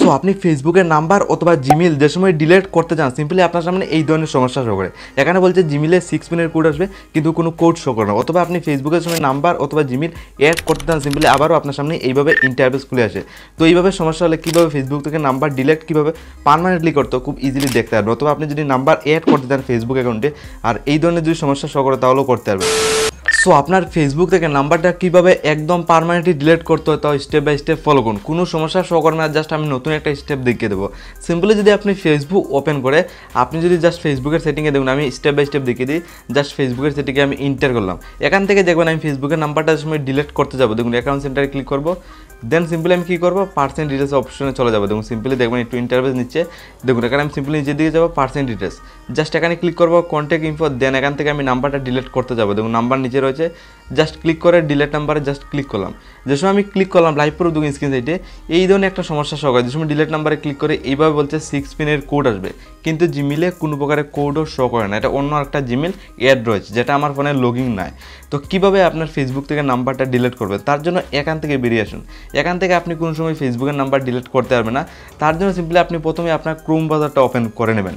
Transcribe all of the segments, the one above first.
So আপনি ফেসবুকের number অথবা জিমেল যে সময় ডিলিট করতে চান সিম্পলি আপনার সামনে এই ধরনের সমস্যা শো করে। এখানে বলছে জিমেলে 6 পিনের কোড আসবে কিন্তু কোনো কোড শো করে না, অথবা আপনি ফেসবুকের সময় নাম্বার অথবা জিমেল অ্যাড করতে চান সিম্পলি আবারও আপনার সামনে এইভাবে ইন্টারফেস খুলে আসে। তো এইভাবে সমস্যা হলে কীভাবে ফেসবুক থেকে নাম্বার ডিলিট কীভাবে পার্মানেন্টলি করতে খুব ইজিলি দেখতে পারবেন, অথবা আপনি যদি নাম্বার অ্যাড করতে চান ফেসবুক অ্যাকাউন্টে আর এই ধরনের যদি সমস্যা শো করে তাহলেও করতে পারবেন। সো আপনার ফেসবুক থেকে নাম্বারটা কীভাবে একদম পার্মানেন্টলি ডিলিট করতে হয় তাও স্টেপ বাই স্টেপ ফলো করুন। কোনো সমস্যা শো করবে না, জাস্ট আমি নতুন একটা স্টেপ দেখিয়ে দেবো। সিম্পলি যদি আপনি ফেসবুক ওপেন করে আপনি যদি জাস্ট ফেসবুকের সেটিংয়ে দেখুন, আমি স্টেপ বাই স্টেপ দেখিয়ে দিই। জাস্ট ফেসবুকের সেটিংয়ে আমি ইন্টার করলাম, এখান থেকে দেখবেন আমি ফেসবুকের নাম্বারটার সময় ডিলিট করতে যাবো। দেখুন অ্যাকাউন্ট সেন্টারে ক্লিক করবো, দেন সিম্পলি আমি কী করবো পার্সেন্ট ডিটেলস অপশনে চলে যাবো। দেখুন সিম্পলি দেখবেন একটু ইন্টারফেস নিচ্ছে, দেখুন এখানে আমি সিম্পলি নিচের দিকে যাবো পার্সেন্ট ডিটেলস, জাস্ট এখানে ক্লিক করবো কন্ট্যাক্ট ইনফো, দেন এখান থেকে আমি নাম্বারটা ডিলিট করতে যাবো। দেখুন নাম্বার নিচে রয়েছে, জাস্ট ক্লিক করে ডিলিট নাম্বারে জাস্ট ক্লিক করলাম। যে সময় আমি ক্লিক করলাম লাইভ প্রুফ দেখুন স্ক্রিন সাইডে এই ধরনের একটা সমস্যা শো করে। যে সময় ডিলিট নাম্বারে ক্লিক করে এইভাবে বলছে 6 পিনের কোড আসবে, কিন্তু জিমেলে কোনো প্রকারের কোডও শো করে না, এটা অন্য একটা জিমেল অ্যাড রয়েছে যেটা আমার ফোনে লগইন নাই। তো কীভাবে আপনার ফেসবুক থেকে নাম্বারটা ডিলিট করবে তার জন্য এখান থেকে বেরিয়ে আসুন। এখান থেকে আপনি কোনো সময় ফেসবুকের নাম্বার ডিলিট করতে পারবেন না। তার জন্য সিম্পলি আপনি প্রথমে আপনার ক্রোম ব্রাউজারটা ওপেন করে নেবেন।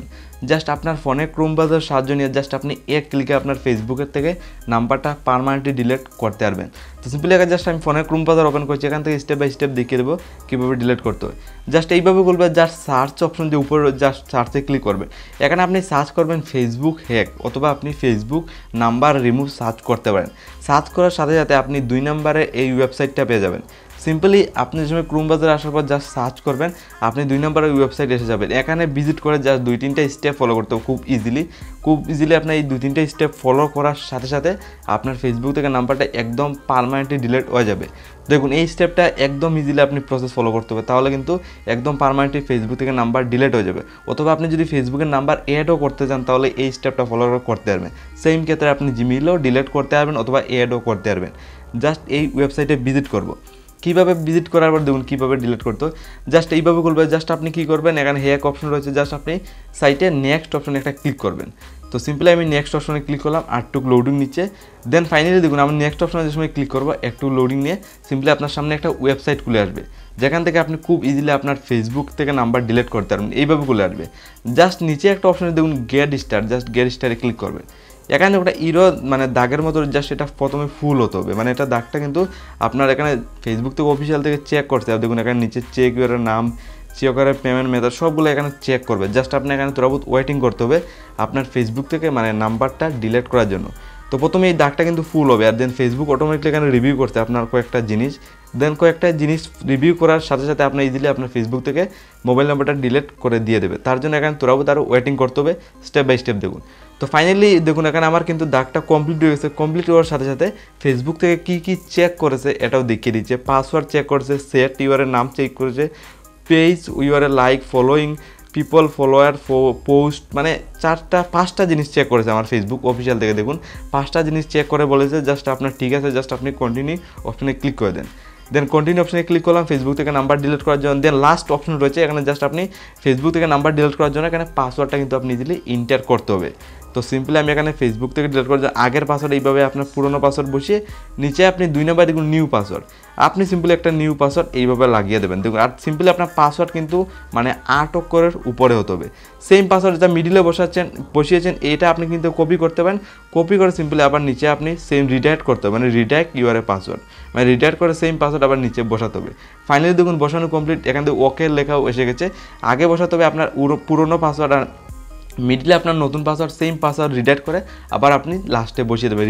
জাস্ট আপনার ফোনে ক্রোম ব্রাউজার সাহায্য নিয়ে জাস্ট আপনি এক ক্লিকে আপনার ফেসবুকের থেকে নাম্বারটা পার্মানেন্টলি ডিলিট করতে পারবেন। তো সিম্পলি এখানে জাস্ট আমি ফোনের ক্রোম ব্রাউজার ওপেন করছি, এখান থেকে স্টেপ বাই স্টেপ দেখিয়ে দেবো কীভাবে ডিলিট করতে হয়। জাস্ট এইভাবে বলবে, জাস্ট সার্চ অপশন যে উপরে জাস্ট সার্চে ক্লিক করবেন, এখানে আপনি সার্চ করবেন ফেসবুক হ্যাক অথবা আপনি ফেসবুক নাম্বার রিমুভ সার্চ করতে পারেন। সার্চ করার সাথে সাথে আপনি 2 নম্বরে এই ওয়েবসাইটটা পেয়ে যাবেন। সিম্পলি আপনি যে সময় ক্রোম ব্রাউজারে আসার পর জাস্ট সার্চ করবেন, আপনি 2 নম্বরের ওয়েবসাইট এসে যাবেন। এখানে ভিজিট করে জাস্ট 2-3টা স্টেপ ফলো করতে হবে খুব ইজিলি আপনার এই 2-3টা স্টেপ ফলো করার সাথে সাথে আপনার ফেসবুক থেকে নাম্বারটা একদম পার্মানেন্টলি ডিলিট হয়ে যাবে। দেখুন এই স্টেপটা একদম ইজিলি আপনি প্রসেস ফলো করতে হবে, তাহলে কিন্তু একদম পার্মানেন্টলি ফেসবুক থেকে নাম্বার ডিলিট হয়ে যাবে। অথবা আপনি যদি ফেসবুকের নাম্বার অ্যাডও করতে চান তাহলে এই স্টেপটা ফলো করতে পারবেন। সেম ক্ষেত্রে আপনি জিমেলও ডিলিট করতে পারবেন অথবা অ্যাডও করতে পারবেন। জাস্ট এই ওয়েবসাইটে ভিজিট করব। কীভাবে ভিজিট করার পর দেখুন কীভাবে ডিলিট করতে হয়, জাস্ট এইভাবে করবে। জাস্ট আপনি কী করবেন, এখানে হ্যাক অপশন রয়েছে, জাস্ট আপনি সাইটে নেক্সট অপশনে একটা ক্লিক করবেন। তো সিম্পলি আমি নেক্সট অপশনে ক্লিক করলাম, আর একটু লোডিং নিচ্ছে। দেন ফাইনালি দেখুন আমি নেক্সট অপশনে যে সময় ক্লিক করবো একটু লোডিং নিয়ে সিম্পলি আপনার সামনে একটা ওয়েবসাইট খুলে আসবে, যেখান থেকে আপনি খুব ইজিলি আপনার ফেসবুক থেকে নাম্বার ডিলিট করতে পারবেন। এইভাবে খুলে আসবে। জাস্ট নিচে একটা অপশনে দেখুন গেট স্টার, জাস্ট গেট স্টারে ক্লিক করবেন। এখানে ওটা ইরো মানে দাগের মতো জাস্ট এটা প্রথমে ফুল হতে হবে, মানে এটা দাগটা কিন্তু আপনার এখানে ফেসবুক থেকে অফিসিয়াল থেকে চেক করতে হবে। দেখুন এখানে নিচে চেক ইউরের নাম, চেক করার পেমেন্ট মেথড সবগুলো এখানে চেক করবে। জাস্ট আপনি এখানে তুরাবুত ওয়েটিং করতে হবে আপনার ফেসবুক থেকে মানে নাম্বারটা ডিলিট করার জন্য। তো প্রথমে এই দাগটা কিন্তু ফুল হবে, আর দেন ফেসবুক অটোমেটিকলি এখানে রিভিউ করতে আপনার কয়েকটা জিনিস, দেন কয়েকটা জিনিস রিভিউ করার সাথে সাথে আপনার ইজিলি আপনার ফেসবুক থেকে মোবাইল নাম্বারটা ডিলিট করে দিয়ে দেবে। তার জন্য এখানে তুরাবুত আরও ওয়েটিং করতে হবে স্টেপ বাই স্টেপ। দেখুন তো ফাইনালি দেখুন এখানে আমার কিন্তু দাগটা কমপ্লিট হয়ে গেছে। কমপ্লিট হওয়ার সাথে সাথে ফেসবুক থেকে কী কী চেক করেছে এটাও দেখিয়ে দিচ্ছে। পাসওয়ার্ড চেক করেছে, সেট ইউআরের নাম চেক করেছে, পেজ ইউআরের like following, people follower post, মানে 5টা জিনিস চেক করেছে আমার ফেসবুক অফিসিয়াল থেকে। দেখুন 5টা জিনিস চেক করে বলেছে জাস্ট আপনার ঠিক আছে, জাস্ট আপনি কন্টিনিউ অপশনে ক্লিক করে দেন। দেন কন্টিনিউ অপশনে ক্লিক করলাম ফেসবুক থেকে নাম্বার ডিলিট করার জন্য। দেন লাস্ট অপশন রয়েছে এখানে, জাস্ট আপনি ফেসবুক থেকে নাম্বার ডিলিট করার জন্য এখানে পাসওয়ার্ডটা কিন্তু আপনি ইজিলি এন্টার করতে হবে। তো সিম্পলি আমি এখানে ফেসবুক থেকে ডিলিট করার জন্য আগের পাসওয়ার্ড এইভাবে আপনার পুরোনো পাসওয়ার্ড বসিয়ে নিচে আপনি 2 নম্বর দেখুন নিউ পাসওয়ার্ড, আপনি সিম্পলি একটা নিউ পাসওয়ার্ড এইভাবে লাগিয়ে দেবেন। দেখুন আর সিম্পলি আপনার পাসওয়ার্ড কিন্তু মানে 8 অক্ষরের উপরে হতে হবে। সেম পাসওয়ার্ড যেটা মিডিলে বসিয়েছেন এইটা আপনি কিন্তু কপি করতে পারেন। কপি করে সিম্পলি আবার নিচে আপনি সেম রিডাইরেক্ট করতে হবে, মানে রিডাইরেক্ট ইউআর পাসওয়ার্ড, মানে রিডাইরেক্ট করে সেম পাসওয়ার্ড আবার নিচে বসাতে হবে। ফাইনালি দেখুন বসানো কমপ্লিট, এখান থেকে ওকে লেখাও এসে গেছে। আগে বসাতে হবে আপনার পুরোনো পাসওয়ার্ড, আর মিডলে আপনার নতুন পাসওয়ার্ড, সেম পাসওয়ার্ড রিডাইরেক্ট করে আবার আপনি লাস্টে বসিয়ে দেবেন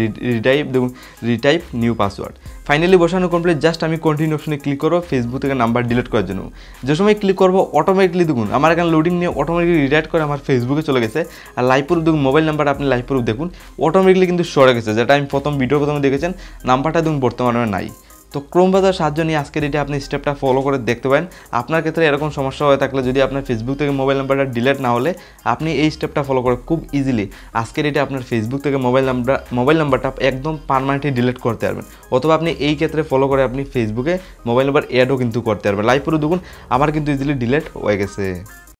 রিটাইপ নিউ পাসওয়ার্ড। ফাইনালি বসানো কমপ্লিট, জাস্ট আমি কন্টিনিউ অপশনে ক্লিক করবো ফেসবুক থেকে নাম্বার ডিলিট করার জন্য। যে সময় ক্লিক করবো অটোমেটিকলি দেখুন আমার এখানে লোডিং নিয়ে অটোমেটিকলি রিডাইরেক্ট করে আমার ফেসবুকে চলে গেছে। আর লাইভ প্রুফ দেখুন মোবাইল নাম্বার আপনি লাইভ প্রুফ দেখুন অটোমেটিকলি কিন্তু সরে গেছে, যেটা আমি প্রথমে দেখেছেন নাম্বারটা দেখুন বর্তমানে নাই। তো ক্রোম ব্রাউজার সাহায্য নিয়ে আজকের এটা আপনি স্টেপটা ফলো করে দেখতে পারেন। আপনার ক্ষেত্রে এরকম সমস্যা হয়ে থাকলে যদি আপনার ফেসবুক থেকে মোবাইল নাম্বারটা ডিলিট না হলে আপনি এই স্টেপটা ফলো করে খুব ইজিলি আজকের এটা আপনার ফেসবুক থেকে মোবাইল নাম্বারটা একদম পার্মানেন্টলি ডিলিট করতে পারবেন। অথবা আপনি এই ক্ষেত্রে ফলো করে আপনি ফেসবুকে মোবাইল নাম্বার অ্যাডও কিন্তু করতে পারবেন। লাইভ পুরো দেখুন আমার কিন্তু ইজিলি ডিলিট হয়ে গেছে।